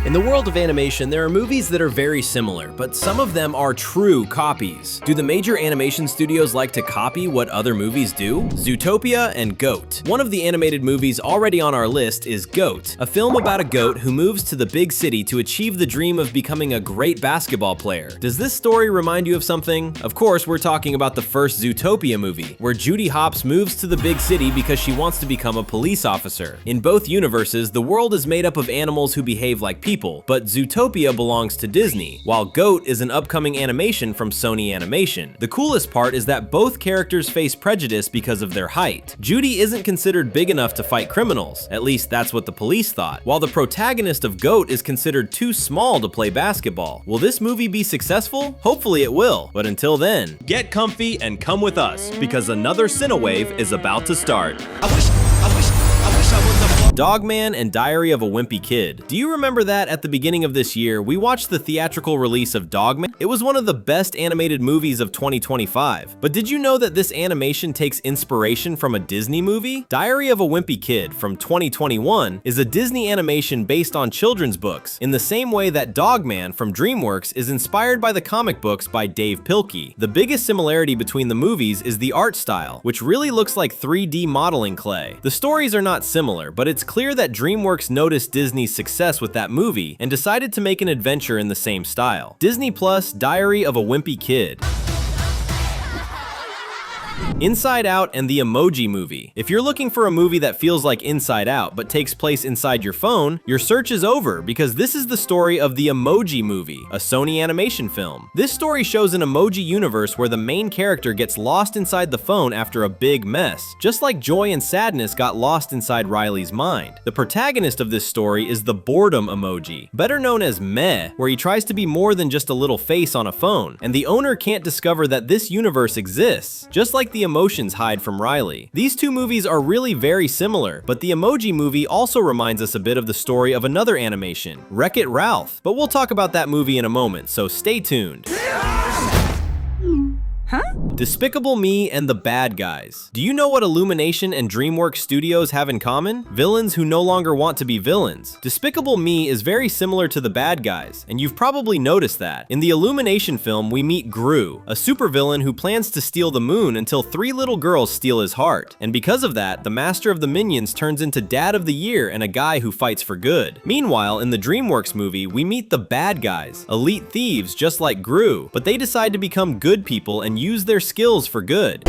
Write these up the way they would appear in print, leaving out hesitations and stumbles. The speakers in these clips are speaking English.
In the world of animation, there are movies that are very similar, but some of them are true copies. Do the major animation studios like to copy what other movies do? Zootopia and Goat. One of the animated movies already on our list is Goat, a film about a goat who moves to the big city to achieve the dream of becoming a great basketball player. Does this story remind you of something? Of course, we're talking about the first Zootopia movie, where Judy Hopps moves to the big city because she wants to become a police officer. In both universes, the world is made up of animals who behave like people, but Zootopia belongs to Disney, while Goat is an upcoming animation from Sony Animation. The coolest part is that both characters face prejudice because of their height. Judy isn't considered big enough to fight criminals, at least that's what the police thought, while the protagonist of Goat is considered too small to play basketball. Will this movie be successful? Hopefully it will, but until then, get comfy and come with us, because another Cinewave is about to start. I wish I was a Dogman and Diary of a Wimpy Kid. Do you remember that at the beginning of this year, we watched the theatrical release of Dogman? It was one of the best animated movies of 2025. But did you know that this animation takes inspiration from a Disney movie? Diary of a Wimpy Kid from 2021 is a Disney animation based on children's books, in the same way that Dogman from DreamWorks is inspired by the comic books by Dave Pilkey. The biggest similarity between the movies is the art style, which really looks like 3D modeling clay. The stories are not similar, but it's clear that DreamWorks noticed Disney's success with that movie and decided to make an adventure in the same style. Disney Plus Diary of a Wimpy Kid. Inside Out and the Emoji Movie. If you're looking for a movie that feels like Inside Out but takes place inside your phone, your search is over, because this is the story of the Emoji Movie, a Sony animation film. This story shows an emoji universe where the main character gets lost inside the phone after a big mess, just like joy and sadness got lost inside Riley's mind. The protagonist of this story is the boredom emoji, better known as Meh, where he tries to be more than just a little face on a phone, and the owner can't discover that this universe exists, just like the emotions hide from Riley. These two movies are really very similar, but the Emoji Movie also reminds us a bit of the story of another animation, Wreck-It Ralph. But we'll talk about that movie in a moment, so stay tuned. Huh? Despicable Me and the Bad Guys. Do you know what Illumination and DreamWorks Studios have in common? Villains who no longer want to be villains. Despicable Me is very similar to the Bad Guys, and you've probably noticed that. In the Illumination film, we meet Gru, a supervillain who plans to steal the moon until 3 little girls steal his heart. And because of that, the master of the minions turns into Dad of the Year and a guy who fights for good. Meanwhile, in the DreamWorks movie, we meet the Bad Guys, elite thieves just like Gru, but they decide to become good people and use their skills for good.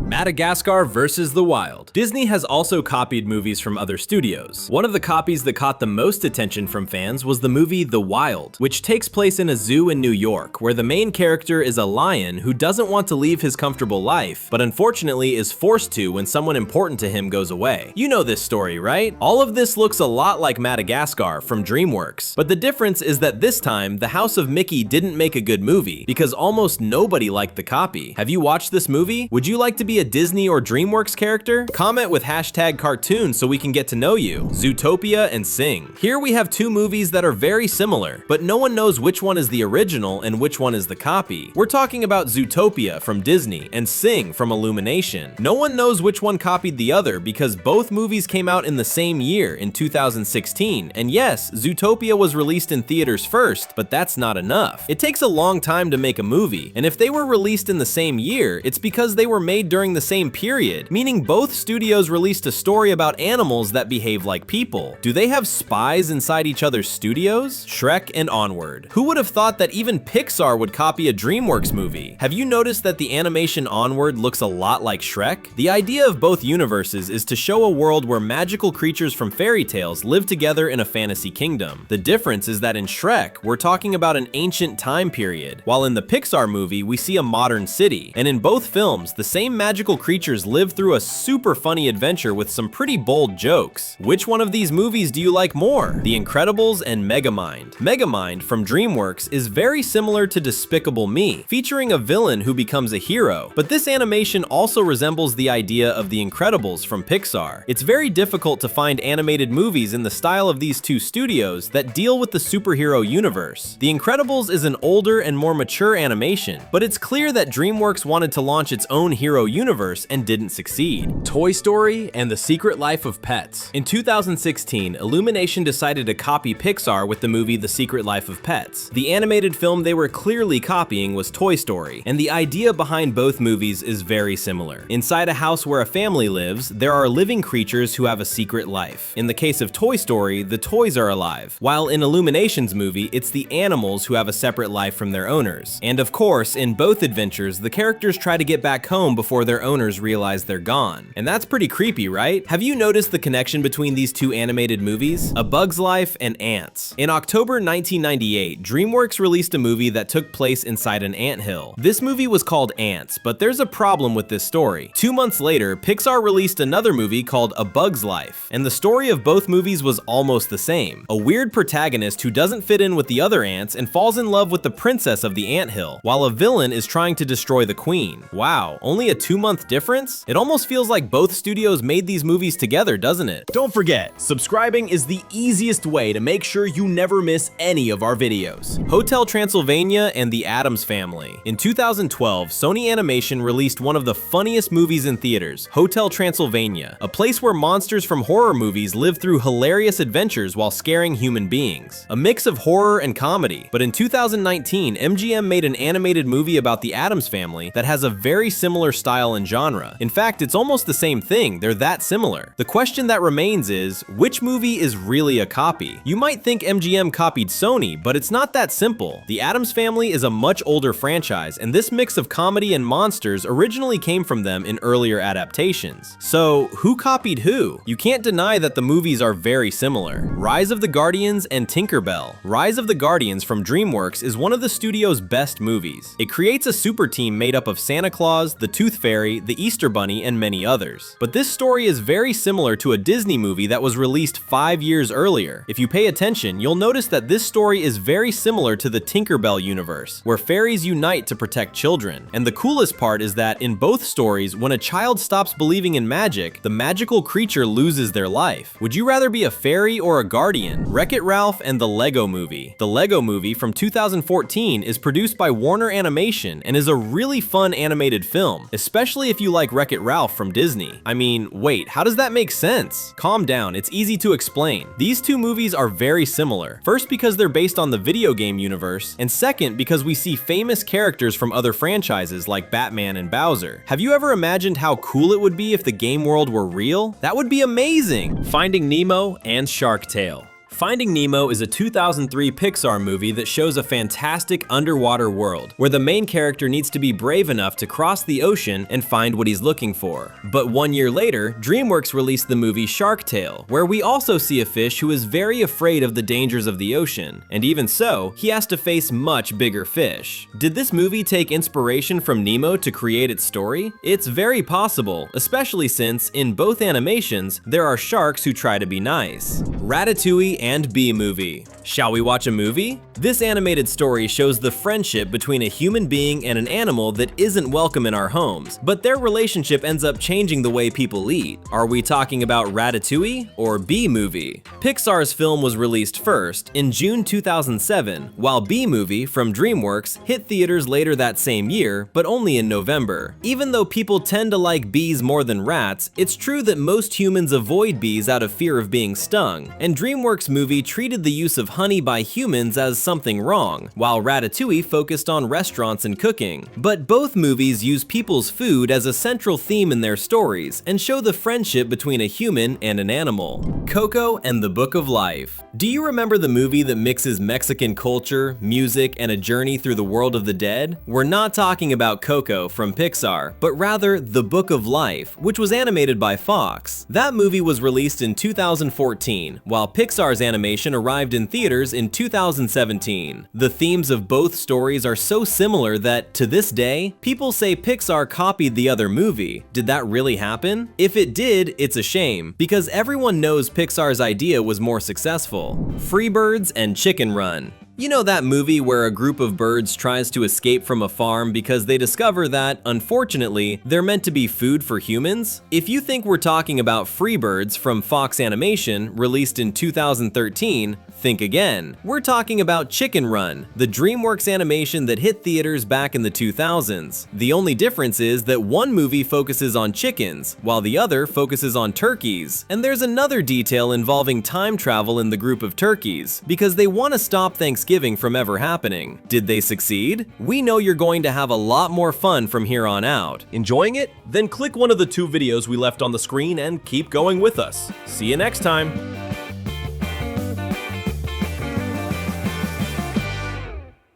Madagascar vs. the Wild. Disney has also copied movies from other studios. One of the copies that caught the most attention from fans was the movie The Wild, which takes place in a zoo in New York, where the main character is a lion who doesn't want to leave his comfortable life, but unfortunately is forced to when someone important to him goes away. You know this story, right? All of this looks a lot like Madagascar from DreamWorks, but the difference is that this time, the House of Mickey didn't make a good movie, because almost nobody liked the copy. Have you watched this movie? Would you like to be a Disney or DreamWorks character? Comment with #cartoon so we can get to know you. Zootopia and Sing. Here we have two movies that are very similar, but no one knows which one is the original and which one is the copy. We're talking about Zootopia from Disney and Sing from Illumination. No one knows which one copied the other because both movies came out in the same year, in 2016, and yes, Zootopia was released in theaters first, but that's not enough. It takes a long time to make a movie, and if they were released in the same year, it's because they were made during the same period, meaning both studios released a story about animals that behave like people. Do they have spies inside each other's studios? Shrek and Onward. Who would have thought that even Pixar would copy a DreamWorks movie? Have you noticed that the animation Onward looks a lot like Shrek? The idea of both universes is to show a world where magical creatures from fairy tales live together in a fantasy kingdom. The difference is that in Shrek, we're talking about an ancient time period, while in the Pixar movie, we see a modern city. And in both films, the same magical creatures live through a super funny adventure with some pretty bold jokes. Which one of these movies do you like more? The Incredibles and Megamind. Megamind from DreamWorks is very similar to Despicable Me, featuring a villain who becomes a hero, but this animation also resembles the idea of The Incredibles from Pixar. It's very difficult to find animated movies in the style of these two studios that deal with the superhero universe. The Incredibles is an older and more mature animation, but it's clear that DreamWorks wanted to launch its own hero universe universe and didn't succeed. Toy Story and the Secret Life of Pets. In 2016, Illumination decided to copy Pixar with the movie The Secret Life of Pets. The animated film they were clearly copying was Toy Story, and the idea behind both movies is very similar. Inside a house where a family lives, there are living creatures who have a secret life. In the case of Toy Story, the toys are alive, while in Illumination's movie, it's the animals who have a separate life from their owners. And of course, in both adventures, the characters try to get back home before their owners realize they're gone. And that's pretty creepy, right? Have you noticed the connection between these two animated movies? A Bug's Life and ants. In October 1998, DreamWorks released a movie that took place inside an anthill. This movie was called Ants, but there's a problem with this story. 2 months later, Pixar released another movie called A Bug's Life, and the story of both movies was almost the same. A weird protagonist who doesn't fit in with the other ants and falls in love with the princess of the anthill, while a villain is trying to destroy the queen. Wow, only a 2-month difference? It almost feels like both studios made these movies together, doesn't it? Don't forget, subscribing is the easiest way to make sure you never miss any of our videos. Hotel Transylvania and the Addams Family. In 2012, Sony Animation released one of the funniest movies in theaters, Hotel Transylvania, a place where monsters from horror movies live through hilarious adventures while scaring human beings. A mix of horror and comedy. But in 2019, MGM made an animated movie about the Addams Family that has a very similar style and genre. In fact, it's almost the same thing, they're that similar. The question that remains is, which movie is really a copy? You might think MGM copied Sony, but it's not that simple. The Addams Family is a much older franchise, and this mix of comedy and monsters originally came from them in earlier adaptations. So, who copied who? You can't deny that the movies are very similar. Rise of the Guardians and Tinkerbell. Rise of the Guardians from DreamWorks is one of the studio's best movies. It creates a super team made up of Santa Claus, the Tooth Fairy, the Easter Bunny, and many others. But this story is very similar to a Disney movie that was released 5 years earlier. If you pay attention, you'll notice that this story is very similar to the Tinkerbell universe, where fairies unite to protect children. And the coolest part is that in both stories, when a child stops believing in magic, the magical creature loses their life. Would you rather be a fairy or a guardian? Wreck-It Ralph and the Lego Movie. The Lego Movie from 2014 is produced by Warner Animation and is a really fun animated film, especially if you like Wreck-It Ralph from Disney. I mean, wait, how does that make sense? Calm down, it's easy to explain. These two movies are very similar. First, because they're based on the video game universe, and second, because we see famous characters from other franchises like Batman and Bowser. Have you ever imagined how cool it would be if the game world were real? That would be amazing! Finding Nemo and Shark Tale. Finding Nemo is a 2003 Pixar movie that shows a fantastic underwater world, where the main character needs to be brave enough to cross the ocean and find what he's looking for. But 1 year later, DreamWorks released the movie Shark Tale, where we also see a fish who is very afraid of the dangers of the ocean, and even so, he has to face much bigger fish. Did this movie take inspiration from Nemo to create its story? It's very possible, especially since, in both animations, there are sharks who try to be nice. Ratatouille and Bee Movie. Shall we watch a movie? This animated story shows the friendship between a human being and an animal that isn't welcome in our homes, but their relationship ends up changing the way people eat. Are we talking about Ratatouille or Bee Movie? Pixar's film was released first in June 2007, while Bee Movie from DreamWorks hit theaters later that same year, but only in November. Even though people tend to like bees more than rats, it's true that most humans avoid bees out of fear of being stung, and DreamWorks movie treated the use of honey by humans as something wrong, while Ratatouille focused on restaurants and cooking. But both movies use people's food as a central theme in their stories and show the friendship between a human and an animal. Coco and the Book of Life. Do you remember the movie that mixes Mexican culture, music, and a journey through the world of the dead? We're not talking about Coco from Pixar, but rather The Book of Life, which was animated by Fox. That movie was released in 2014, while Pixar's animation arrived in theaters in 2017. The themes of both stories are so similar that, to this day, people say Pixar copied the other movie. Did that really happen? If it did, it's a shame, because everyone knows Pixar's idea was more successful. Freebirds and Chicken Run. You know that movie where a group of birds tries to escape from a farm because they discover that, unfortunately, they're meant to be food for humans? If you think we're talking about Freebirds from Fox Animation, released in 2013, think again. We're talking about Chicken Run, the DreamWorks animation that hit theaters back in the 2000s. The only difference is that one movie focuses on chickens, while the other focuses on turkeys. And there's another detail involving time travel in the group of turkeys, because they want to stop Thanksgiving from ever happening. Did they succeed? We know you're going to have a lot more fun from here on out. Enjoying it? Then click one of the 2 videos we left on the screen and keep going with us. See you next time!